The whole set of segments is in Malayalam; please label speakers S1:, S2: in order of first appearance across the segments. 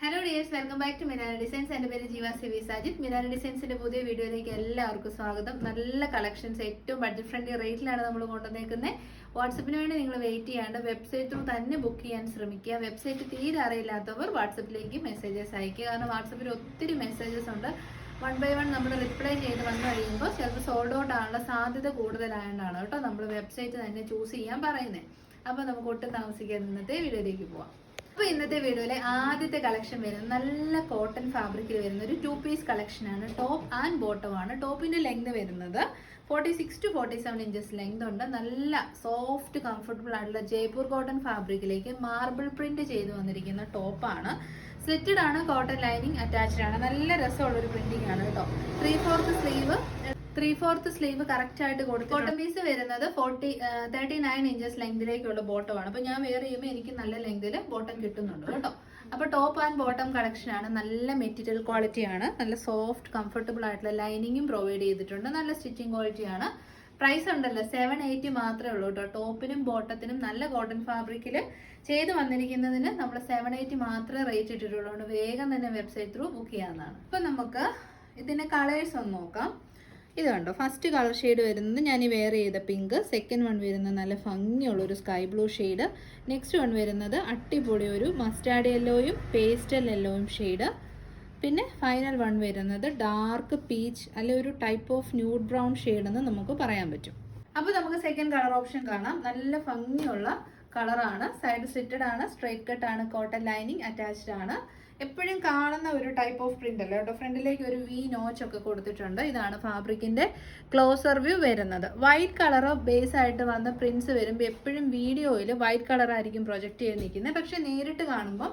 S1: Hello dears, welcome back to Minara designs. എൻ്റെ പേര് ജീവ സിവി സാജിത്. മിനാര ഡിസൈൻസിന്റെ പുതിയ വീഡിയോയിലേക്ക് എല്ലാവർക്കും സ്വാഗതം. നല്ല കളക്ഷൻസ് ഏറ്റവും ബഡ്ജറ്റ് ഫ്രണ്ട്ലി റേറ്റിലാണ് നമ്മൾ കൊണ്ടുവന്നേക്കുന്നത്. വാട്സപ്പിന് വേണ്ടി നിങ്ങൾ വെയിറ്റ് ചെയ്യാണ്ട് വെബ്സൈറ്റ് ത്രൂ തന്നെ ബുക്ക് ചെയ്യാൻ ശ്രമിക്കുക. വെബ്സൈറ്റ് തീരെ അറിയില്ലാത്തവർ വാട്സപ്പിലേക്ക് മെസ്സേജസ് അയക്കുക. കാരണം വാട്സപ്പിൽ ഒത്തിരി മെസ്സേജസ് ഉണ്ട്. 1 by 1 നമ്മൾ റിപ്ലൈ ചെയ്ത് വന്നു കഴിയുമ്പോൾ ചിലപ്പോൾ സോൾഡ് ഔട്ട് ആണുള്ള സാധ്യത കൂടുതലായതുകൊണ്ടാണ് കേട്ടോ നമ്മൾ വെബ്സൈറ്റ് തന്നെ ചൂസ് ചെയ്യാൻ പറയുന്നത്. അപ്പോൾ നമുക്ക് ഒട്ടും താമസിക്കാതെ ഇന്നത്തെ വീഡിയോയിലേക്ക് പോവാം. അപ്പോൾ ഇന്നത്തെ വീഡിയോയിലെ ആദ്യത്തെ കളക്ഷൻ വരുന്നത് നല്ല കോട്ടൺ ഫാബ്രിക്കിൽ വരുന്ന ഒരു 2 പീസ് കളക്ഷനാണ്. ടോപ്പ് ആൻഡ് ബോട്ടം ആണ്. ടോപ്പിന്റെ ലെങ്ത് വരുന്നത് 46 to 47 ഇഞ്ചസ് ലെങ്ത് ഉണ്ട്. നല്ല സോഫ്റ്റ് കംഫർട്ടബിൾ ആയിട്ടുള്ള ജയ്പൂർ കോട്ടൺ ഫാബ്രിക്കിലേക്ക് മാർബിൾ പ്രിന്റ് ചെയ്ത് വന്നിരിക്കുന്ന ടോപ്പാണ്. സ്ലിറ്റഡ് ആണ്, കോട്ടൺ ലൈനിങ് അറ്റാച്ച്ഡ് ആണ്. നല്ല രസമുള്ള ഒരു പ്രിന്റിംഗ് ആണ് കേട്ടോ. 3/4 സ്ലീവ് കറക്റ്റ് ആയിട്ട് കൊടുത്തു. ബോട്ടം പീസ് വരുന്നത് 39 ഇഞ്ചസ് ലെങ്തിലേക്കുള്ള ബോട്ടം ആണ്. അപ്പൊ ഞാൻ വെയർ ചെയ്യുമ്പോൾ എനിക്ക് നല്ല ലെങ്തിൽ ബോട്ടം കിട്ടുന്നുണ്ട് കേട്ടോ. അപ്പൊ ടോപ്പ് ആൻഡ് ബോട്ടം കളക്ഷൻ ആണ്. നല്ല മെറ്റീരിയൽ ക്വാളിറ്റി ആണ്. നല്ല സോഫ്റ്റ് കംഫർട്ടബിൾ ആയിട്ടുള്ള ലൈനിങ്ങും പ്രൊവൈഡ് ചെയ്തിട്ടുണ്ട്. നല്ല സ്റ്റിച്ചിങ് ക്വാളിറ്റി ആണ്. പ്രൈസ് ഉണ്ടല്ലോ 780 മാത്രമേ ഉള്ളൂ കേട്ടോ. ടോപ്പിനും ബോട്ടത്തിനും നല്ല കോട്ടൺ ഫാബ്രിക്കിൽ ചെയ്ത് വന്നിരിക്കുന്നതിന് നമ്മൾ 780 മാത്രമേ റേറ്റ് ഇട്ടിട്ടുള്ളൂ. വേഗം തന്നെ വെബ്സൈറ്റ് ത്രൂ ബുക്ക് ചെയ്യാവുന്നതാണ്. അപ്പൊ നമുക്ക് ഇതിന്റെ കളേഴ്സ് ഒന്ന് നോക്കാം. ഇത് കണ്ടോ, ഫസ്റ്റ് കളർ ഷെയ്ഡ് വരുന്നത് ഞാൻ ഈ വെയർ ചെയ്ത പിങ്ക്, സെക്കൻഡ് വൺ വരുന്നത് നല്ല ഭംഗിയുള്ളൊരു sky blue shade, next one വരുന്നത് അടിപൊളി ഒരു മസ്റ്റാർഡ് യെല്ലോയും പേസ്റ്റൽ യെല്ലോയും ഷെയ്ഡ്, പിന്നെ ഫൈനൽ വൺ വരുന്നത് ഡാർക്ക് പീച്ച് അല്ലെ ഒരു type of nude brown shade എന്ന് നമുക്ക് പറയാൻ പറ്റും. അപ്പോൾ നമുക്ക് സെക്കൻഡ് കളർ ഓപ്ഷൻ കാണാം. നല്ല ഭംഗിയുള്ള കളറാണ്. സൈഡ് സ്ലിറ്റഡ് ആണ്, സ്ട്രൈറ്റ് കട്ട് ആണ്, കോട്ടൺ ലൈനിങ് അറ്റാച്ച്ഡ് ആണ്. എപ്പോഴും കാണുന്ന ഒരു ടൈപ്പ് ഓഫ് പ്രിന്റ് അല്ല കേട്ടോ. ഫ്രണ്ടിലേക്ക് ഒരു വി നോച്ച് ഒക്കെ കൊടുത്തിട്ടുണ്ട്. ഇതാണ് ഫാബ്രിക്കിന്റെ ക്ലോസർ വ്യൂ വരുന്നത്. വൈറ്റ് കളർ ബേസ് ആയിട്ട് വന്ന പ്രിന്റ്സ് വരുമ്പോൾ എപ്പോഴും വീഡിയോയിൽ വൈറ്റ് കളർ ആയിരിക്കും പ്രൊജക്ട് ചെയ്ത് നിൽക്കുന്നത്. പക്ഷെ നേരിട്ട് കാണുമ്പോൾ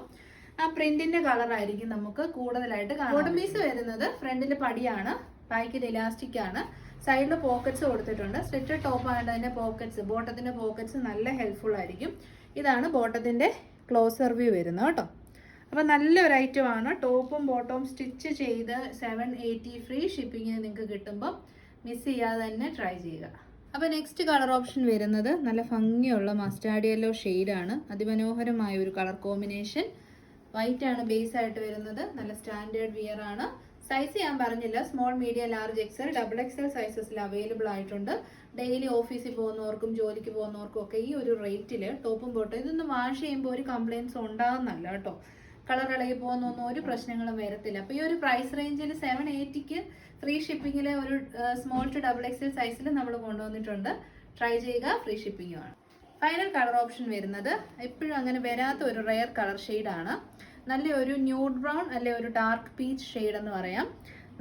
S1: ആ പ്രിന്റിന്റെ കളർ ആയിരിക്കും നമുക്ക് കൂടുതലായിട്ട് കാണാം. ബോട്ടം പീസ് വരുന്നത് ഫ്രണ്ടിൽ പടിയാണ്, ബാക്കിൽ ഇലാസ്റ്റിക് ആണ്, സൈഡിൽ പോക്കറ്റ്സ് കൊടുത്തിട്ടുണ്ട്. സ്ലിറ്റഡ് ടോപ്പ് ആയിട്ട് അതിന്റെ പോക്കറ്റ്സ്, ബോട്ടത്തിന്റെ പോക്കറ്റ്സ് നല്ല ഹെൽപ്ഫുൾ ആയിരിക്കും. ഇതാണ് ബോട്ടത്തിന്റെ ക്ലോസർ വ്യൂ വരുന്നത് കേട്ടോ. അപ്പോൾ നല്ലൊരു ഐറ്റമാണ്. ടോപ്പും ബോട്ടവും സ്റ്റിച്ച് ചെയ്ത് 780 ഫ്രീ ഷിപ്പിംഗ് നിങ്ങൾക്ക് കിട്ടുമ്പോൾ മിസ് ചെയ്യാതെ തന്നെ ട്രൈ ചെയ്യുക. അപ്പോൾ നെക്സ്റ്റ് കളർ ഓപ്ഷൻ വരുന്നത് നല്ല ഭംഗിയുള്ള മസ്റ്റാർഡ് യെല്ലോ ഷെയ്ഡാണ്. അതിമനോഹരമായ ഒരു കളർ കോമ്പിനേഷൻ. വൈറ്റ് ആണ് ബേസ് ആയിട്ട് വരുന്നത്. നല്ല സ്റ്റാൻഡേർഡ് വിയർ ആണ്. സൈസ് ഞാൻ പറഞ്ഞില്ല, small, medium, large, XL, double XL സൈസസിൽ അവൈലബിൾ ആയിട്ടുണ്ട്. ഡെയിലി ഓഫീസിൽ പോകുന്നവർക്കും ജോലിക്ക് പോകുന്നവർക്കും ഒക്കെ ഈ ഒരു റേറ്റിൽ ടോപ്പും ബോട്ടും ഇതൊന്നും വാഷ് ചെയ്യുമ്പോൾ ഒരു കംപ്ലയിൻസ് ഉണ്ടാകുന്നല്ല കേട്ടോ. കളർ ഇളകി പോകുന്നൊന്നും ഒരു പ്രശ്നങ്ങളും വരത്തില്ല. അപ്പോൾ ഈ ഒരു പ്രൈസ് റേഞ്ചിൽ 780ക്ക് ഫ്രീ ഷിപ്പിങ്ങിൽ ഒരു സ്മോൾ ടു ഡബിൾ എക്സൽ സൈസിൽ നമ്മൾ കൊണ്ടുവന്നിട്ടുണ്ട്. ട്രൈ ചെയ്യുക, ഫ്രീ ഷിപ്പിങ്ങുമാണ്. ഫൈനൽ കളർ ഓപ്ഷൻ വരുന്നത് എപ്പോഴും അങ്ങനെ വരാത്ത ഒരു റെയർ കളർ ഷെയ്ഡാണ്. നല്ല ഒരു ന്യൂഡ് ബ്രൗൺ അല്ലെ ഒരു ഡാർക്ക് പീച്ച് ഷെയ്ഡ് എന്ന് പറയാം.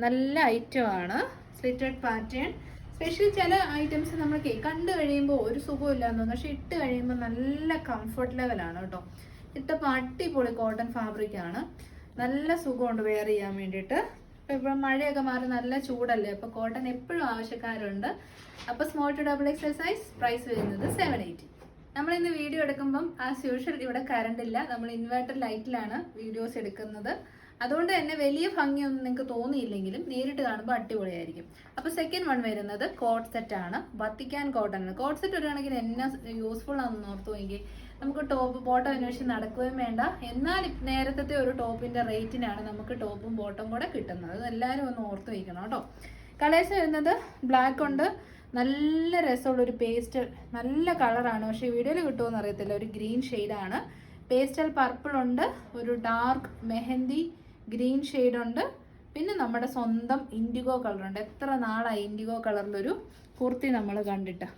S1: നല്ല ഐറ്റം ആണ്. Slitted pattern. സ്പെഷ്യലി ചില ഐറ്റംസ് നമ്മൾ കണ്ടു കഴിയുമ്പോൾ ഒരു സുഖമില്ല എന്ന് തോന്നുന്നു, പക്ഷെ ഇട്ട് കഴിയുമ്പോൾ നല്ല കംഫർട്ട് ലെവലാണ് കേട്ടോ. ഇട്ടപ്പോൾ അടിപൊളി കോട്ടൺ ഫാബ്രിക് ആണ്. നല്ല സുഖമുണ്ട് വെയർ ചെയ്യാൻ വേണ്ടിയിട്ട്. ഇപ്പം മഴയൊക്കെ മാറി നല്ല ചൂടല്ലേ, അപ്പോൾ കോട്ടൺ എപ്പോഴും ആവശ്യക്കാരുണ്ട്. അപ്പോൾ small to double XL size. Price വരുന്നത് 780. നമ്മളിന്ന് വീഡിയോ എടുക്കുമ്പം ആസ് യൂഷ്വൽ ഇവിടെ കറണ്ട് ഇല്ല. നമ്മൾ ഇൻവേർട്ടർ ലൈറ്റിലാണ് വീഡിയോസ് എടുക്കുന്നത്. അതുകൊണ്ട് തന്നെ വലിയ ഭംഗിയൊന്നും നിങ്ങൾക്ക് തോന്നിയില്ലെങ്കിലും നേരിട്ട് കാണുമ്പോൾ അടിപൊളിയായിരിക്കും. അപ്പോൾ സെക്കൻഡ് വൺ വരുന്നത് കോട്ട് സെറ്റ് ആണ്. വത്തിക്കാൻ കോട്ടൺ ആണ്. കോട്ട് സെറ്റ് ഒരു കണക്കിന് എന്നാ യൂസ്ഫുൾ ആണെന്ന് ഓർത്തുവെങ്കിൽ നമുക്ക് ടോപ്പ് ബോട്ടം അന്വേഷിച്ച് നടക്കുകയും വേണ്ട. എന്നാൽ നേരത്തെ ഒരു ടോപ്പിന്റെ റേറ്റിനാണ് നമുക്ക് ടോപ്പും ബോട്ടം കൂടെ കിട്ടുന്നത്. അത് എല്ലാവരും ഒന്ന് ഓർത്ത് വയ്ക്കണം കേട്ടോ. കളേഴ്സ് വരുന്നത് ബ്ലാക്ക് ഉണ്ട്, നല്ല രസമുള്ളൊരു പേസ്റ്റൽ, നല്ല കളറാണ്. പക്ഷേ വീഡിയോയിൽ കിട്ടുമെന്ന് അറിയത്തില്ല. ഒരു ഗ്രീൻ ഷെയ്ഡാണ്. പേസ്റ്റൽ പർപ്പിൾ ഉണ്ട്, ഒരു ഡാർക്ക് മെഹന്തി ഗ്രീൻ ഷെയ്ഡ് ഉണ്ട്, പിന്നെ നമ്മുടെ സ്വന്തം ഇൻഡിഗോ കളറുണ്ട്. എത്ര നാളായി ഇൻഡിഗോ കളറിലൊരു കുർത്തി നമ്മൾ കണ്ടിട്ട്.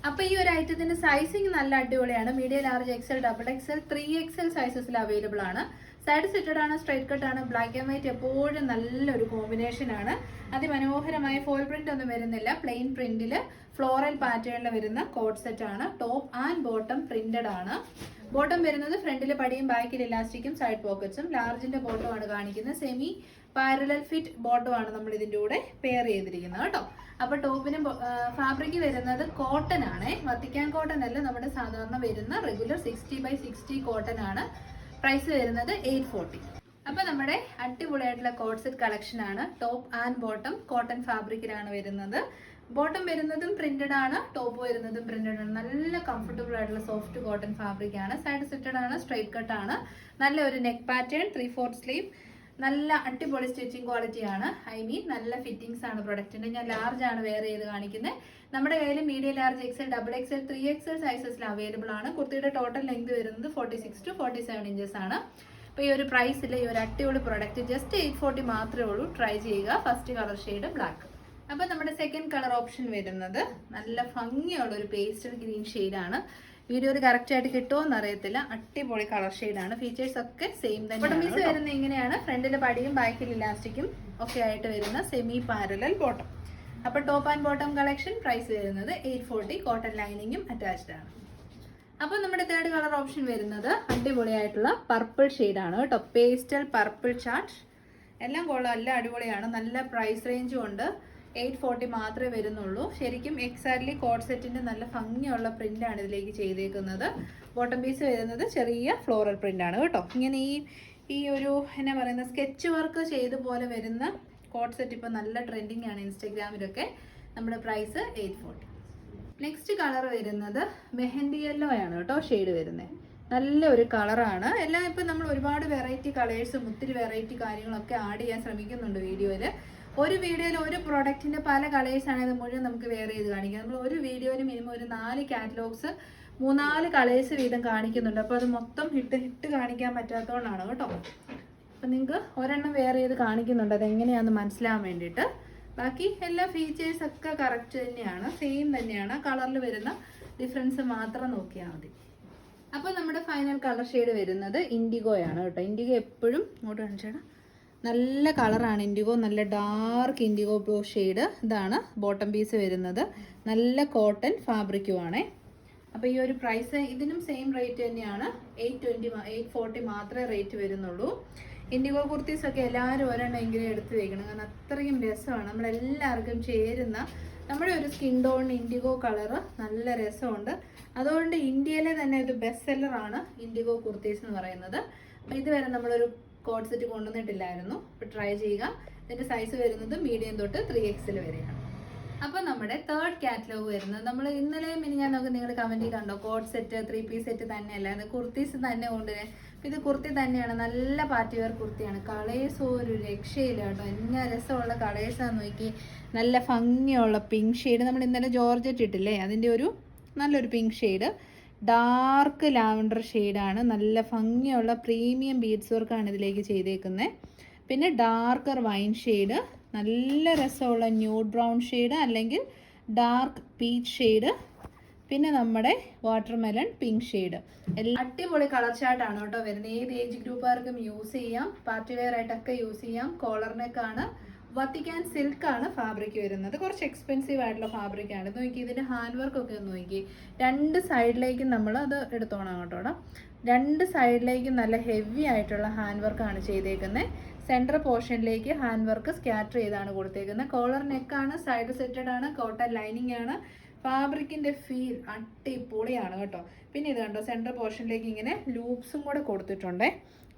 S1: അപ്പോൾ ഈ ഒരു ഐറ്റത്തിന്റെ സൈസിങ് നല്ല അടിപൊളിയാണ്. Medium, large, XL, double XL, 3XL സൈസസിൽ അവൈലബിൾ ആണ്. സൈഡ് സ്റ്റിറ്റഡ് ആണ്, സ്ട്രൈറ്റ് കട്ട് ആണ്. ബ്ലാക്ക് ആൻഡ് വൈറ്റ് എപ്പോഴും നല്ലൊരു കോമ്പിനേഷൻ ആണ്. അതിമനോഹരമായ ഫോയിൽ പ്രിന്റ് ഒന്നും വരുന്നില്ല. പ്ലെയിൻ പ്രിന്റിൽ ഫ്ലോറൽ പാറ്റേണിൽ വരുന്ന കോട്ട് സെറ്റ് ആണ്. ടോപ്പ് ആൻഡ് ബോട്ടം പ്രിന്റഡ് ആണ്. ബോട്ടം വരുന്നത് ഫ്രണ്ടിൽ പടിയും ബാക്കിൽ ഇലാസ്റ്റിക്കും സൈഡ് പോക്കറ്റ്സും. ലാർജിന്റെ ബോട്ടം ആണ് കാണിക്കുന്നത്. സെമി പാരലൽ ഫിറ്റ് ബോട്ടം ആണ് നമ്മൾ ഇതിന്റെ കൂടെ പെയർ ചെയ്തിരിക്കുന്നത് കേട്ടോ. അപ്പൊ ടോപ്പിന് ഫാബ്രിക് വരുന്നത് കോട്ടൺ ആണ്. വത്തിക്കാൻ കോട്ടൺ അല്ല, നമ്മുടെ സാധാരണ വരുന്ന റെഗുലർ 60/60 കോട്ടൺ ആണ്. പ്രൈസ് വരുന്നത് 840. അപ്പൊ നമ്മുടെ അടിപൊളിയായിട്ടുള്ള കോട്ട് സെറ്റ് കളക്ഷൻ ആണ്. ടോപ്പ് ആൻഡ് ബോട്ടം കോട്ടൺ ഫാബ്രിക്കിലാണ് വരുന്നത്. ബോട്ടം വരുന്നതും പ്രിന്റഡ് ആണ്, ടോപ്പ് വരുന്നതും പ്രിന്റഡ് ആണ്. നല്ല കംഫർട്ടബിൾ ആയിട്ടുള്ള സോഫ്റ്റ് കോട്ടൺ ഫാബ്രിക് ആണ്. സൈഡ് സെറ്റഡ് ആണ്, സ്ട്രൈറ്റ് കട്ട് ആണ്. നല്ല ഒരു നെക്ക് പാറ്റേൺ, 3/4 സ്ലീവ്. നല്ല അടിപൊളി സ്റ്റിച്ചിങ് ക്വാളിറ്റി ആണ്. നല്ല ഫിറ്റിംഗ്സ് ആണ് പ്രൊഡക്റ്റിന്റെ. ഞാൻ ലാർജ് ആണ് വെയർ ചെയ്ത് കാണിക്കുന്നത്. നമ്മുടെ കയ്യിൽ medium, large, XL, XXL, 3XL സൈസസിൽ അവൈലബിൾ ആണ്. കുർത്തിയുടെ ടോട്ടൽ ലെങ്ത് വരുന്നത് 46 to 47 ഇഞ്ചസ് ആണ്. അപ്പോൾ ഈ ഒരു പ്രൈസിൽ ഈ ഒരു അടിപൊളി പ്രൊഡക്റ്റ് ജസ്റ്റ് 840 മാത്രമേ ഉള്ളൂ. ട്രൈ ചെയ്യുക. First colour shade black. അപ്പോൾ നമ്മുടെ സെക്കൻഡ് കളർ ഓപ്ഷൻ വരുന്നത് നല്ല ഭംഗിയുള്ള ഒരു പേസ്റ്റൽ ഗ്രീൻ ഷെയ്ഡാണ്. വീഡിയോയിൽ കറക്റ്റ് ആയിട്ട് കിട്ടുമോ എന്ന് അറിയത്തില്ല. അടിപൊളി കളർ ഷെയ്ഡാണ്. ഫീച്ചേഴ്സ് ഒക്കെ സെയിം തന്നെ. ബോട്ടം പീസ് വരുന്നത് ഇങ്ങനെയാണ്. ഫ്രണ്ടിൽ പടിയും ബാക്കിൽ ഇലാസ്റ്റിക്കും ഒക്കെ ആയിട്ട് വരുന്ന സെമി പാരലൽ ബോട്ടം. അപ്പോൾ top and bottom collection price വരുന്നത് 840. കോട്ടൺ ലൈനിങ്ങും അറ്റാച്ച്ഡ് ആണ്. അപ്പോൾ നമ്മുടെ തേർഡ് കളർ ഓപ്ഷൻ വരുന്നത് അടിപൊളിയായിട്ടുള്ള പർപ്പിൾ ഷെയ്ഡാണ് കേട്ടോ. Pastel purple chart. എല്ലാം കൊള്ളാം, എല്ലാം അടിപൊളിയാണ്. നല്ല പ്രൈസ് റേഞ്ചും ഉണ്ട്. 840 മാത്രമേ വരുന്നുള്ളൂ. ശരിക്കും എക്സാക്ട്ലി കോഡ് സെറ്റിന്റെ നല്ല ഭംഗിയുള്ള പ്രിന്റ് ആണ് ഇതിലേക്ക് ചെയ്തേക്കുന്നത്. ബോട്ടം പീസ് വരുന്നത് ചെറിയ ഫ്ലോറൽ പ്രിന്റ് ആണ് കേട്ടോ. ഇങ്ങനെ ഈ ഒരു എന്നാ പറയുന്ന സ്കെച്ച് വർക്ക് ചെയ്ത പോലെ വരുന്ന കോഡ് സെറ്റ് ഇപ്പോൾ നല്ല ട്രെൻഡിങ് ആണ് ഇൻസ്റ്റഗ്രാമിലൊക്കെ. നമ്മുടെ പ്രൈസ് 840. നെക്സ്റ്റ് കളർ വരുന്നത് മെഹന്തി യെല്ലോ ആണ് കേട്ടോ ഷെയ്ഡ് വരുന്നത്. നല്ലൊരു കളറാണ്. എല്ലാം ഇപ്പം നമ്മൾ ഒരുപാട് വെറൈറ്റി കളേഴ്സും ഒത്തിരി വെറൈറ്റി കാര്യങ്ങളൊക്കെ ആഡ് ചെയ്യാൻ ശ്രമിക്കുന്നുണ്ട് വീഡിയോയിൽ. ഒരു വീഡിയോയിൽ ഒരു പ്രോഡക്റ്റിൻ്റെ പല കളേഴ്സാണ് ഇത് മുഴുവൻ നമുക്ക് വെയർ ചെയ്ത് കാണിക്കാം. നമ്മൾ ഒരു വീഡിയോയിൽ മിനിമം ഒരു 4 കാറ്റലോഗ്സ് 3-4 കളേഴ്സ് വീതം കാണിക്കുന്നുണ്ട്. അപ്പോൾ അത് മൊത്തം ഹിറ്റ് കാണിക്കാൻ പറ്റാത്തതുകൊണ്ടാണ് കേട്ടോ. അപ്പം നിങ്ങൾക്ക് ഒരെണ്ണം വെയർ ചെയ്ത് കാണിക്കുന്നുണ്ട്, അതെങ്ങനെയാണെന്ന് മനസ്സിലാവാൻ വേണ്ടിയിട്ട്. ബാക്കി എല്ലാ ഫീച്ചേഴ്സ് ഒക്കെ കറക്റ്റ് തന്നെയാണ്, സെയിം തന്നെയാണ്. കളറിൽ വരുന്ന ഡിഫറൻസ് മാത്രം നോക്കിയാൽ മതി. അപ്പോൾ നമ്മുടെ ഫൈനൽ കളർ ഷെയ്ഡ് വരുന്നത് ഇൻഡിഗോയാണ് കേട്ടോ. ഇൻഡിഗോ എപ്പോഴും ഇങ്ങോട്ട് കാണിച്ചേടാ. നല്ല കളറാണ് ഇൻഡിഗോ. നല്ല ഡാർക്ക് ഇൻഡിഗോ ബ്ലൂ ഷെയ്ഡ്. ഇതാണ് ബോട്ടം പീസ് വരുന്നത്. നല്ല കോട്ടൺ ഫാബ്രിക്കുമാണ്. അപ്പോൾ ഈ ഒരു പ്രൈസ് ഇതിനും സെയിം റേറ്റ് തന്നെയാണ്. 840 മാത്രമേ റേറ്റ് വരുന്നുള്ളൂ. ഇൻഡിഗോ കുർത്തീസൊക്കെ എല്ലാവരും ഒരെണ്ണം എങ്കിലും എടുത്ത് വയ്ക്കണം. കാരണം അത്രയും രസമാണ്. നമ്മളെല്ലാവർക്കും ചേരുന്ന നമ്മുടെ ഒരു സ്കിൻ ടോൺ ഇൻഡിഗോ കളറ് നല്ല രസമുണ്ട്. അതുകൊണ്ട് ഇന്ത്യയിലെ തന്നെ ഒരു ബെസ്റ്റ് സെല്ലറാണ് ഇൻഡിഗോ കുർത്തീസ് എന്ന് പറയുന്നത്. അപ്പോൾ ഇതുവരെ നമ്മളൊരു കോഡ് സെറ്റ് കൊണ്ടുവന്നിട്ടില്ലായിരുന്നു. അപ്പോൾ ട്രൈ ചെയ്യുക. ഇതിൻ്റെ സൈസ് വരുന്നത് മീഡിയം തൊട്ട് 3XL വരെയാണ്. അപ്പോൾ നമ്മുടെ തേർഡ് കാറ്റലോഗ് വരുന്നത് നമ്മൾ ഇന്നലെയും ഞാൻ നോക്കി നിങ്ങൾ കമൻറ്റിൽ കണ്ടോ, കോഡ് സെറ്റ് 3 പീസ് സെറ്റ് തന്നെയല്ല, ഇത് കുർത്തീസ് തന്നെ കൊണ്ടുവരാൻ. ഇത് കുർത്തി തന്നെയാണ്. നല്ല പാർട്ടി വെയർ കുർത്തിയാണ്. കളേഴ്സ് ഒരു രക്ഷയില്ല കേട്ടോ. എന്നാ രസമുള്ള കളേഴ്സാന്ന് നോക്കി. നല്ല ഭംഗിയുള്ള പിങ്ക് ഷെയ്ഡ്. നമ്മൾ ഇന്നലെ ജോർജറ്റ് ഇട്ടില്ലേ, അതിൻ്റെ ഒരു നല്ലൊരു പിങ്ക് ഷെയ്ഡ്. ഡാർക്ക് ലാവൻഡർ ഷെയ്ഡാണ്. നല്ല ഭംഗിയുള്ള പ്രീമിയം ബീഡ്സ് വർക്കാണ് ഇതിലേക്ക് ചെയ്തേക്കുന്നത്. പിന്നെ ഡാർക്കർ വൈൻ ഷെയ്ഡ്, നല്ല രസമുള്ള ന്യൂഡ് ബ്രൗൺ ഷെയ്ഡ് അല്ലെങ്കിൽ ഡാർക്ക് പീച്ച് ഷെയ്ഡ്, പിന്നെ നമ്മുടെ വാട്ടർമെലൺ പിങ്ക് ഷെയ്ഡ്. എല്ലാം അടിപൊളി കളർ ചാർട്ടാണ് കേട്ടോ വരുന്നത്. ഏത് ഏജ് ഗ്രൂപ്പുകാർക്കും യൂസ് ചെയ്യാം, പാർട്ടി വെയർ ആയിട്ടൊക്കെ യൂസ് ചെയ്യാം. കോളർ നെക്കാണ്. വത്തിക്കാൻ സിൽക്കാണ് ഫാബ്രിക് വരുന്നത്. കുറച്ച് എക്സ്പെൻസീവ് ആയിട്ടുള്ള ഫാബ്രിക്കാണ്. നോക്കി ഇതിൻ്റെ ഹാൻഡ് വർക്കൊക്കെ ഒന്ന് നോക്കി. 2 സൈഡിലേക്കും നമ്മൾ അത് എടുത്തോണം കേട്ടോടാ. 2 സൈഡിലേക്കും നല്ല ഹെവി ആയിട്ടുള്ള ഹാൻഡ് വർക്കാണ് ചെയ്തേക്കുന്നത്. സെൻറ്റർ പോർഷനിലേക്ക് ഹാൻഡ് വർക്ക് സ്കാറ്റർ ചെയ്താണ് കൊടുത്തേക്കുന്നത്. കോളർ നെക്കാണ്. സൈഡ് സെറ്റഡ് ആണ്. കോട്ടൺ ലൈനിങ് ആണ്. ഫാബ്രിക്കിൻ്റെ ഫീൽ അടിപൊളിയാണ് കേട്ടോ. പിന്നെ ഇത് കണ്ടോ, സെൻറ്റർ പോർഷനിലേക്ക് ഇങ്ങനെ ലൂപ്സും കൂടെ കൊടുത്തിട്ടുണ്ട്.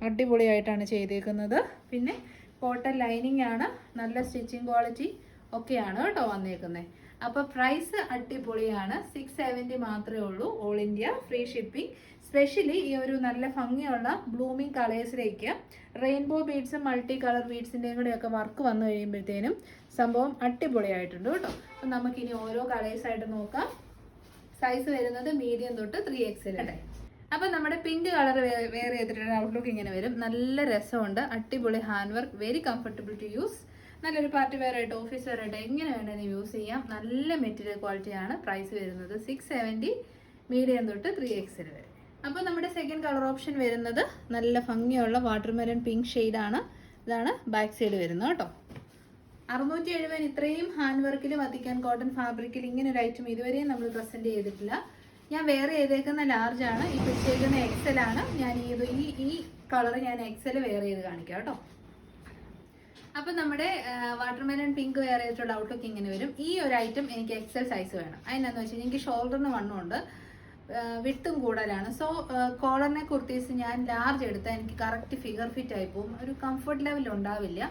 S1: അടിപൊളിയായിട്ടാണ് ചെയ്തേക്കുന്നത്. പിന്നെ കോട്ടൺ ലൈനിങ് ആണ്. നല്ല സ്റ്റിച്ചിങ് ക്വാളിറ്റി ഒക്കെയാണ് കേട്ടോ വന്നേക്കുന്നത്. അപ്പോൾ പ്രൈസ് അടിപൊളിയാണ്. 670 മാത്രമേ ഉള്ളൂ. All India free shipping. Specially ഈ ഒരു നല്ല ഭംഗിയുള്ള ബ്ലൂമിങ് കളേഴ്സിലേക്ക് റെയിൻബോ ബീഡ്സും മൾട്ടി കളർ ബീഡ്സിൻ്റെയും കൂടെയൊക്കെ വർക്ക് വന്നു കഴിയുമ്പോഴത്തേനും സംഭവം അടിപൊളിയായിട്ടുണ്ട് കേട്ടോ. അപ്പം നമുക്കിനി ഓരോ കളേഴ്സായിട്ട് നോക്കാം. സൈസ് വരുന്നത് മീഡിയം തൊട്ട് 3XL അല്ലേ. അപ്പം നമ്മുടെ പിങ്ക് കളർ വെയർ ചെയ്തിട്ടുള്ള ഔട്ട്ലുക്ക് ഇങ്ങനെ വരും. നല്ല രസമുണ്ട്. അടിപൊളി hand work, very comfortable to use. നല്ലൊരു പാർട്ടി വെയർ ആയിട്ട് ഓഫീസ് വെയർ ആയിട്ട് എങ്ങനെ വേണമെങ്കിലും യൂസ് ചെയ്യാം. നല്ല മെറ്റീരിയൽ ക്വാളിറ്റിയാണ്. പ്രൈസ് വരുന്നത് 670 മീഡിയം തൊട്ട് 3XL വരെ. അപ്പോൾ നമ്മുടെ സെക്കൻഡ് കളർ ഓപ്ഷൻ വരുന്നത് നല്ല ഭംഗിയുള്ള വാട്ടർമെലൺ പിങ്ക് ഷെയ്ഡാണ്. ഇതാണ് ബാക്ക് സൈഡ് വരുന്നത് കേട്ടോ. 670 ഇത്രയും ഹാൻഡ് വർക്കിൽ വത്തിക്കാൻ കോട്ടൺ ഫാബ്രിക്കിൽ ഇങ്ങനെ ഒരു ഐറ്റം ഇതുവരെയും നമ്മൾ പ്രസൻറ്റ് ചെയ്തിട്ടില്ല. ഞാൻ വേറെ ചെയ്തേക്കുന്ന ലാർജ് ആണ്. ഈ പിടിച്ചേക്കുന്ന XL ആണ്. ഞാൻ ഈ കളർ ഞാൻ XL വെയർ ചെയ്ത് കാണിക്കാം കേട്ടോ. അപ്പം നമ്മുടെ വാട്ടർമെലൺ പിങ്ക് വെയർ ചെയ്തിട്ടുള്ള ഔട്ട്ലുക്ക് ഇങ്ങനെ വരും. ഈ ഒരു ഐറ്റം എനിക്ക് XL സൈസ് വേണം. അതിനെന്ന് വെച്ചാൽ എനിക്ക് ഷോൾഡറിന് വണ്ണമുണ്ട്, വിട്ടും കൂടുതലാണ്. സോ കോളറിനെ കുർത്തീസ് ഞാൻ ലാർജ് എടുത്താൽ എനിക്ക് കറക്റ്റ് ഫിഗർ ഫിറ്റ് ആയി പോകും. ഒരു കംഫർട്ട് ലെവൽ ഉണ്ടാവില്ല.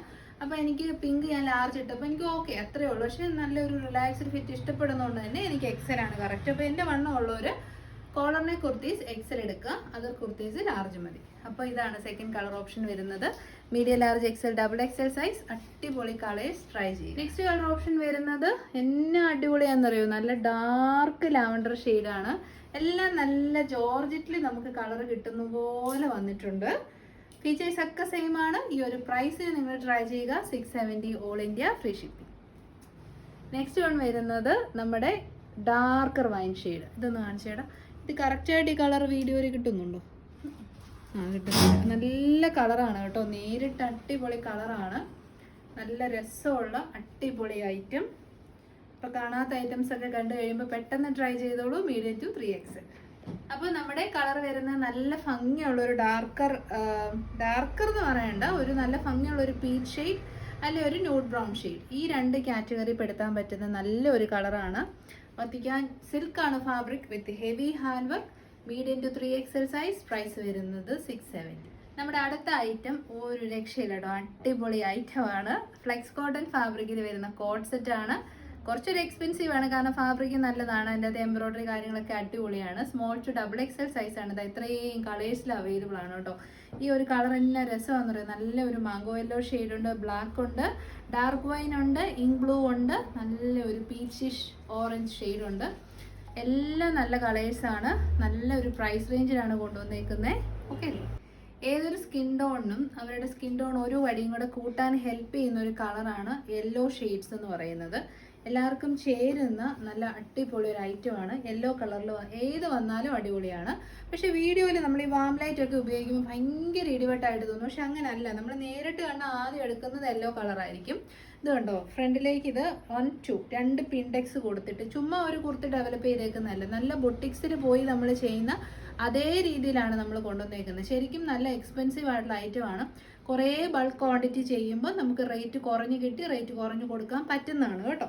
S1: അപ്പോൾ എനിക്ക് പിങ്ക് ഞാൻ ലാർജ് ഇട്ടപ്പോൾ എനിക്ക് ഓക്കെ അത്രേ ഉള്ളൂ. പക്ഷേ നല്ലൊരു റിലാക്സ്ഡ് ഫിറ്റ് ഇഷ്ടപ്പെടുന്നതുകൊണ്ട് തന്നെ എനിക്ക് എക്സൽ ആണ് കറക്റ്റ്. അപ്പോൾ എൻ്റെ വണ്ണമുള്ളവർ കോളർ നെക്ക് കുർത്തീസ് എക്സൽ എടുക്കുക, അതർ കുർത്തീസ് ലാർജ് മതി. അപ്പോൾ ഇതാണ് സെക്കൻഡ് കളർ ഓപ്ഷൻ വരുന്നത്. Medium, large, XL, double XL size, അടിപൊളി കളേഴ്സ് ട്രൈ ചെയ്യും. നെക്സ്റ്റ് കളർ ഓപ്ഷൻ വരുന്നത് എന്നാ അടിപൊളിയാണെന്നറിയോ, നല്ല ഡാർക്ക് ലാവൻഡർ ഷെയ്ഡാണ്. എല്ലാം നല്ല ജോർജറ്റിൽ നമുക്ക് കളർ കിട്ടുന്ന പോലെ വന്നിട്ടുണ്ട്. ഫീച്ചേഴ്സ് ഒക്കെ സെയിം ആണ്. ഈ ഒരു പ്രൈസിന് നിങ്ങൾ ട്രൈ ചെയ്യുക. 670 all India free shipping. Next one വരുന്നത് നമ്മുടെ ഡാർക്കർ വൈൻ ഷെയ്ഡ്. ഇതൊന്ന് കാണിച്ചേടാ. ഇത് കറക്റ്റായിട്ട് ഈ കളർ വീഡിയോയിൽ കിട്ടുന്നുണ്ടോ? കിട്ടുന്നില്ല. നല്ല കളറാണ് കേട്ടോ, നേരിട്ട് അടിപൊളി കളറാണ്. നല്ല രസമുള്ള അടിപൊളി ഐറ്റം. ഇപ്പോൾ കാണാത്ത ഐറ്റംസ് ഒക്കെ കണ്ടു കഴിയുമ്പോൾ പെട്ടെന്ന് ട്രൈ ചെയ്തോളൂ. Medium to 3XL. അപ്പോൾ നമ്മുടെ കളർ വരുന്ന നല്ല ഭംഗിയുള്ള ഒരു ഡാർക്കർ എന്ന് പറയണ്ട, ഒരു നല്ല ഭംഗിയുള്ള ഒരു പീച്ച് ഷെയ്ഡ് അല്ലെ ഒരു ന്യൂഡ് ബ്രൗൺ ഷെയ്ഡ്. ഈ രണ്ട് കാറ്റഗറി പെടുത്താൻ പറ്റുന്ന നല്ലൊരു കളറാണ്. വത്തിക്കാൻ സിൽക്കാണ് fabric with heavy hand work. Medium to 3XL size. Price വരുന്നത് 670. നമ്മുടെ അടുത്ത ഐറ്റം ഒരു രക്ഷയില്ല കേട്ടോ, അടിപൊളി ഐറ്റമാണ്. ഫ്ലെക്സ് കോട്ടൺ ഫാബ്രിക്കിൽ വരുന്ന കോട്ട് സെറ്റ് ആണ്. കുറച്ചൊരു എക്സ്പെൻസീവ് ആണ്, കാരണം ഫാബ്രിക് നല്ലതാണ്, അതിൻ്റെ അത് എംബ്രോയിഡറി കാര്യങ്ങളൊക്കെ അടിപൊളിയാണ്. Small to double XL size ആണ്. ഇത് ഇത്രയും കളേഴ്സിൽ അവൈലബിൾ ആണ് കേട്ടോ. ഈ ഒരു കളർ എന്നാ രസമാണെന്ന് പറയുന്നത്. നല്ല ഒരു മാംഗോ യെല്ലോ ഷെയ്ഡ് ഉണ്ട്, ബ്ലാക്ക് ഉണ്ട്, ഡാർക്ക് വൈൻ ഉണ്ട്, ഇങ്ക് ബ്ലൂ ഉണ്ട്, നല്ല ഒരു പീച്ചിഷ് ഓറഞ്ച് ഷെയ്ഡ് ഉണ്ട്. എല്ലാം നല്ല കളേഴ്സാണ്. നല്ല ഒരു പ്രൈസ് റേഞ്ചിലാണ് കൊണ്ടുവന്നേക്കുന്നത്. ഓക്കെ അല്ലേ? ഏതൊരു സ്കിൻ ടോണിനും അവരുടെ സ്കിൻ ടോൺ ഒരു വടിയും കൂടെ കൂട്ടാൻ ഹെൽപ്പ് ചെയ്യുന്ന ഒരു കളറാണ് യെല്ലോ ഷെയ്ഡ്സ് എന്ന് പറയുന്നത്. എല്ലാവർക്കും ചേരുന്ന നല്ല അടിപൊളി ഒരു ഐറ്റമാണ്. യെല്ലോ കളറിൽ ഏത് വന്നാലും അടിപൊളിയാണ്. പക്ഷേ വീഡിയോയിൽ നമ്മൾ ഈ വാം ലൈറ്റ് ഒക്കെ ഉപയോഗിക്കുമ്പോൾ ഭയങ്കര ഇടിവെട്ടായിട്ട് തോന്നും. പക്ഷെ അങ്ങനെയല്ല, നമ്മൾ നേരിട്ട് കണ്ടാൽ ആദ്യം എടുക്കുന്നത് യെല്ലോ കളറായിരിക്കും. ഇത് കണ്ടോ, ഫ്രണ്ടിലേക്ക് ഇത് 1 2 2 പിൻടെക്സ് കൊടുത്തിട്ട് ചുമ്മാ ഒരു കുർത്തി ഡെവലപ്പ് ചെയ്തേക്കുന്നതല്ല, നല്ല ബൊട്ടിക്സിൽ പോയി നമ്മൾ ചെയ്യുന്ന അതേ രീതിയിലാണ് നമ്മൾ കൊണ്ടുവന്നേക്കുന്നത്. ശരിക്കും നല്ല എക്സ്പെൻസീവ് ആയിട്ടുള്ള ഐറ്റമാണ്. കുറേ ബൾക്ക് ക്വാണ്ടിറ്റി ചെയ്യുമ്പോൾ നമുക്ക് റേറ്റ് കുറഞ്ഞ് കിട്ടി റേറ്റ് കുറഞ്ഞ് കൊടുക്കാൻ പറ്റുന്നതാണ് കേട്ടോ.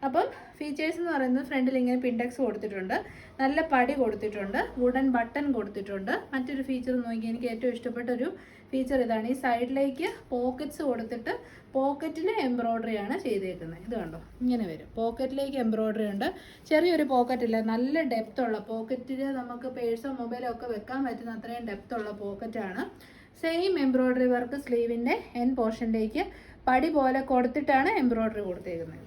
S1: അപ്പം ഫീച്ചേഴ്സ് എന്ന് പറയുന്നത് ഫ്രണ്ടിൽ ഇങ്ങനെ പിൻടെക്സ് കൊടുത്തിട്ടുണ്ട്, നല്ല പടി കൊടുത്തിട്ടുണ്ട്, വുഡൻ ബട്ടൺ കൊടുത്തിട്ടുണ്ട്. മറ്റൊരു ഫീച്ചർ നോക്കി എനിക്ക് ഏറ്റവും ഇഷ്ടപ്പെട്ട ഒരു ഫീച്ചർ ഇതാണ്. ഈ സൈഡിലേക്ക് പോക്കറ്റ്സ് കൊടുത്തിട്ട് പോക്കറ്റിൽ എംബ്രോയ്ഡറിയാണ് ചെയ്തേക്കുന്നത്. ഇത് കണ്ടോ, ഇങ്ങനെ വരും. പോക്കറ്റിലേക്ക് എംബ്രോയ്ഡറി ഉണ്ട്. ചെറിയൊരു പോക്കറ്റില്ല, നല്ല ഡെപ്ത് ഉള്ള പോക്കറ്റിൽ നമുക്ക് പേഴ്സോ മൊബൈലോ ഒക്കെ വെക്കാൻ പറ്റുന്ന അത്രയും ഡെപ്ത് ഉള്ള പോക്കറ്റാണ്. സെയിം എംബ്രോയ്ഡറി വർക്ക് സ്ലീവിൻ്റെ എൻ പോർഷനിലേക്ക് പടി പോലെ കൊടുത്തിട്ടാണ് എംബ്രോയ്ഡറി കൊടുത്തേക്കുന്നത്.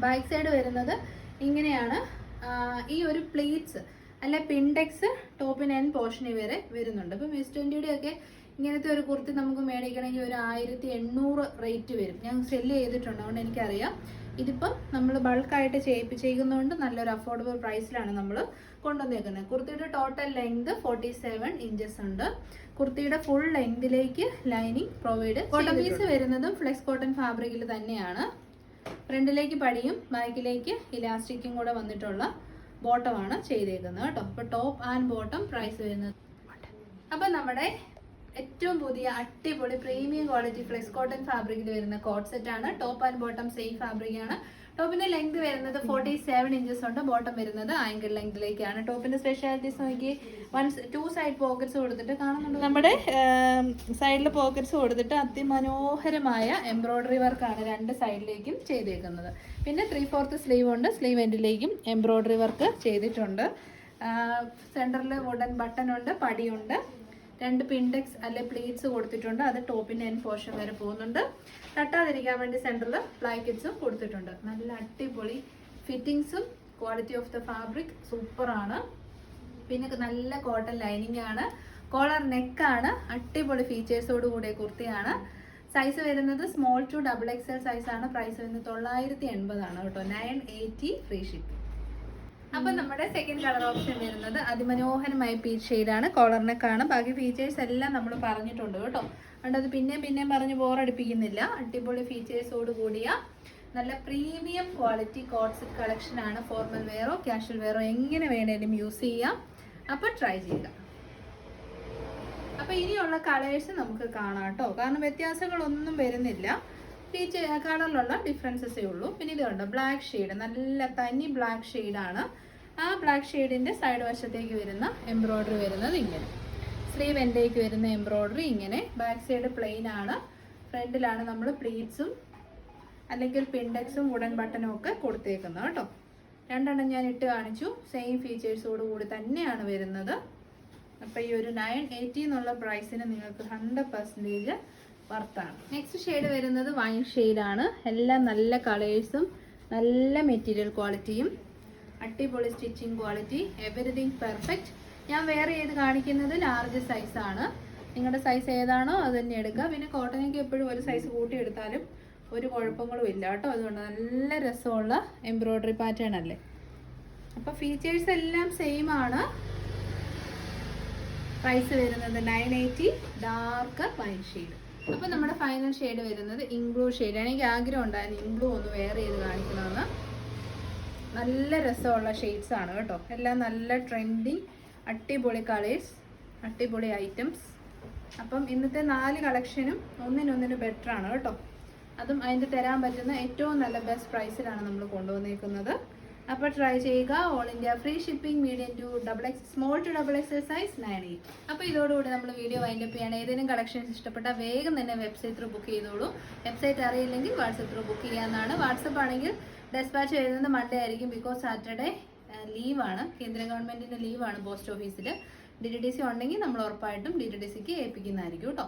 S1: ബാക്ക് സൈഡ് വരുന്നത് ഇങ്ങനെയാണ്. ഈ ഒരു പ്ലീറ്റ്സ് അല്ലെ പിൻടെക്സ് ടോപ്പിന് എൻ പോർഷനിൽ വരെ വരുന്നുണ്ട്. ഇപ്പം മിസ് 20യുടെ ഒക്കെ ഇങ്ങനത്തെ ഒരു കുർത്തി നമുക്ക് മേടിക്കണമെങ്കിൽ ഒരു 1800 റേറ്റ് വരും. ഞാൻ സെല്ല് ചെയ്തിട്ടുണ്ട്, അതുകൊണ്ട് എനിക്കറിയാം. ഇതിപ്പം നമ്മൾ ബൾക്കായിട്ട് ചെയ്യുന്നതുകൊണ്ട് നല്ലൊരു അഫോർഡബിൾ പ്രൈസിലാണ് നമ്മൾ കൊണ്ടുവന്നേക്കുന്നത്. കുർത്തിയുടെ ടോട്ടൽ ലെങ്ത് 47 ഇഞ്ചസ് ഉണ്ട്. കുർത്തിയുടെ ഫുൾ ലെങ്തിലേക്ക് ലൈനിങ് പ്രൊവൈഡ്. കോട്ടൺ പീസ് വരുന്നതും ഫ്ലെക്സ് കോട്ടൺ ഫാബ്രിക്കിൽ തന്നെയാണ്. ഫ്രണ്ടിലേക്ക് പടിയും ബാക്കിലേക്ക് ഇലാസ്റ്റിക്കും കൂടെ വന്നിട്ടുള്ള ബോട്ടമാണ് ചെയ്തേക്കുന്നത് കേട്ടോ. അപ്പോൾ ടോപ്പ് ആൻഡ് ബോട്ടം പ്രൈസ് വരുന്നത്. അപ്പം നമ്മുടെ ഏറ്റവും പുതിയ അടിപൊളി പ്രീമിയം ക്വാളിറ്റി ഫ്ലെക്സ് കോട്ടൺ ഫാബ്രിക്കിൽ വരുന്ന കോട്ട് സെറ്റ് ആണ്. Top and bottom same fabric ആണ്. ടോപ്പിന്റെ ലെങ്ത് വരുന്നത് 47 ഇഞ്ചസ് ഉണ്ട്. ബോട്ടം വരുന്നത് ആങ്കിൾ ലെങ്തിലേക്കാണ്. ടോപ്പിന്റെ സ്പെഷ്യാലിറ്റീസ് നോക്കി 2 സൈഡ് പോക്കറ്റ്സ് കൊടുത്തിട്ട് കാണുന്നുണ്ട്. നമ്മുടെ സൈഡിൽ പോക്കറ്റ്സ് കൊടുത്തിട്ട് അതിമനോഹരമായ എംബ്രോയ്ഡറി വർക്കാണ് രണ്ട് സൈഡിലേക്കും ചെയ്തേക്കുന്നത്. പിന്നെ 3/4 സ്ലീവ് ഉണ്ട്. സ്ലീവ് എൻഡിലേക്കും എംബ്രോയ്ഡറി വർക്ക് ചെയ്തിട്ടുണ്ട്. സെൻറ്ററിൽ വുഡൻ ബട്ടൺ ഉണ്ട്, പടിയുണ്ട്, 2 പിൻടെക്സ് അല്ലെ പ്ലീറ്റ്സ് കൊടുത്തിട്ടുണ്ട്. അത് ടോപ്പിൻ്റെ എൻ പോർഷൻ വരെ പോകുന്നുണ്ട്. തട്ടാതിരിക്കാൻ വേണ്ടി സെൻറ്ററിൽ പ്ലാക്കറ്റ്സും കൊടുത്തിട്ടുണ്ട്. നല്ല അടിപൊളി ഫിറ്റിങ്സും ക്വാളിറ്റി ഓഫ് ദ ഫാബ്രിക് സൂപ്പറാണ്. പിന്നെ നല്ല കോട്ടൺ ലൈനിങ് ആണ്. കോളർ നെക്കാണ്. അടിപൊളി ഫീച്ചേഴ്സോട് കൂടിയ കുർത്തിയാണ്. സൈസ് വരുന്നത് സ്മോൾ ടു ഡബിൾ XL സൈസാണ്. പ്രൈസ് വരുന്നത് 980 ആണ് കേട്ടോ. 980 ഫ്രീ ഷിപ്പിംഗ്. അപ്പം നമ്മുടെ സെക്കൻഡ് കളർ ഓപ്ഷൻ വരുന്നത് അതിമനോഹരമായ പീച്ച് ഷെയ്ഡാണ്. കോളർ നെക്കാണ്. ബാക്കി ഫീച്ചേഴ്സ് എല്ലാം നമ്മൾ പറഞ്ഞിട്ടുണ്ട് കേട്ടോ. അതുകൊണ്ട് അത് പിന്നെയും പറഞ്ഞ് ബോറടിപ്പിക്കുന്നില്ല. അടിപൊളി ഫീച്ചേഴ്സോട് കൂടിയ നല്ല പ്രീമിയം ക്വാളിറ്റി കോട്ട് സെറ്റ് കളക്ഷനാണ്. ഫോർമൽ വെയറോ കാഷ്വൽ വെയറോ എങ്ങനെ വേണേലും യൂസ് ചെയ്യാം. അപ്പോൾ ട്രൈ ചെയ്യുക. അപ്പോൾ ഇനിയുള്ള കളേഴ്സ് നമുക്ക് കാണാം കേട്ടോ. കാരണം വ്യത്യാസങ്ങളൊന്നും വരുന്നില്ല. ഫീച്ചർ കളറിലുള്ള ഡിഫറൻസസേ ഉള്ളൂ. പിന്നെ ഇത് കണ്ടോ, ബ്ലാക്ക് ഷെയ്ഡ്, നല്ല തനി ബ്ലാക്ക് ഷെയ്ഡാണ്. ആ ബ്ലാക്ക് ഷെയ്ഡിൻ്റെ സൈഡ് വശത്തേക്ക് വരുന്ന എംബ്രോയ്ഡറി വരുന്നത് ഇങ്ങനെ. സ്ലീവ് എൻഡിലേക്ക് വരുന്ന എംബ്രോയ്ഡറി ഇങ്ങനെ. ബാക്ക് സൈഡ് പ്ലെയിൻ ആണ്. ഫ്രണ്ടിലാണ് നമ്മൾ പ്ലീറ്റ്സും അല്ലെങ്കിൽ പിൻഡെക്സും വുഡൻ ബട്ടണും ഒക്കെ കൊടുത്തേക്കുന്നത് കേട്ടോ. രണ്ടെണ്ണം ഞാൻ ഇട്ട് കാണിച്ചു. സെയിം ഫീച്ചേഴ്സോട് കൂടി തന്നെയാണ് വരുന്നത്. അപ്പോൾ ഈ ഒരു 980 എന്നുള്ള പ്രൈസിന് നിങ്ങൾക്ക് 100% വർത്താണ്. നെക്സ്റ്റ് ഷെയ്ഡ് വരുന്നത് വൈൻ ഷെയ്ഡാണ്. എല്ലാം നല്ല കളേഴ്സും നല്ല മെറ്റീരിയൽ ക്വാളിറ്റിയും അടിപൊളി സ്റ്റിച്ചിങ് ക്വാളിറ്റി, എവറിതിങ് പെർഫെക്റ്റ്. ഞാൻ വേറെ ചെയ്ത് കാണിക്കുന്നത് ലാർജ് സൈസാണ്. നിങ്ങളുടെ സൈസ് ഏതാണോ അത് തന്നെ എടുക്കുക. പിന്നെ കോട്ടനൊക്കെ എപ്പോഴും ഒരു സൈസ് കൂട്ടി എടുത്താലും ഒരു കുഴപ്പങ്ങളും ഇല്ല കേട്ടോ. അതുകൊണ്ട് നല്ല രസമുള്ള എംബ്രോയ്ഡറി പാറ്റേൺ അല്ലേ. അപ്പോൾ ഫീച്ചേഴ്സ് എല്ലാം സെയിം ആണ്. പ്രൈസ് വരുന്നത് 980, ഡാർക്ക് വൈൻ ഷെയ്ഡ്. അപ്പോൾ നമ്മുടെ ഫൈനൽ ഷെയ്ഡ് വരുന്നത് ഇങ്ക്ലൂ ഷെയ്ഡാണ്. എനിക്ക് ആഗ്രഹം ഉണ്ടായിരുന്നു ഇങ്ക്ലൂ ഒന്ന് വെയർ ചെയ്ത് കാണിക്കണമെന്ന്. നല്ല രസമുള്ള ഷെയ്ഡ്സ് ആണ് കേട്ടോ. എല്ലാം നല്ല ട്രെൻഡിങ് അടിപൊളി കളേഴ്സ്, അടിപൊളി ഐറ്റംസ്. അപ്പം ഇന്നത്തെ 4 കളക്ഷനും ഒന്നിനൊന്നിന് ബെറ്റർ ആണ് കേട്ടോ. അതും അതിൻ്റെ തരാൻ പറ്റുന്ന ഏറ്റവും നല്ല ബെസ്റ്റ് പ്രൈസിലാണ് നമ്മൾ കൊണ്ടുവന്നേക്കുന്നത്. അപ്പോൾ ട്രൈ ചെയ്യുക. All India free shipping, medium to small to XXL size 980. അപ്പോൾ ഇതോടുകൂടി നമ്മൾ വീഡിയോ വൈൻഡപ്പ് ചെയ്യണം. ഏതെങ്കിലും കളക്ഷൻസ് ഇഷ്ടപ്പെട്ടാൽ വേഗം തന്നെ വെബ്സൈറ്റ് ത്രൂ ബുക്ക് ചെയ്തോളൂ. വെബ്സൈറ്റ് അറിയില്ലെങ്കിൽ വാട്സപ്പ് ത്രൂ ബുക്ക് ചെയ്യാവുന്നതാണ്. വാട്സപ്പ് ആണെങ്കിൽ ഡെസ്പാച്ച് ചെയ്യുന്നത് മൺഡേ ആയിരിക്കും. ബിക്കോസ് സാറ്റർഡേ ലീവാണ്, കേന്ദ്ര ഗവൺമെൻറ്റിൻ്റെ ലീവാണ് പോസ്റ്റ് ഓഫീസിൽ. DTDC ഉണ്ടെങ്കിൽ നമ്മൾ ഉറപ്പായിട്ടും DTDCക്ക് ഏൽപ്പിക്കുന്നതായിരിക്കും കേട്ടോ.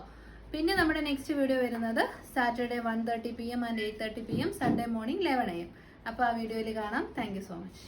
S1: പിന്നെ നമ്മുടെ നെക്സ്റ്റ് വീഡിയോ വരുന്നത് Saturday 1:30 PM and 8:30 PM, Sunday morning 11 AM. അപ്പോൾ ആ വീഡിയോയിൽ കാണാം. Thank you so much.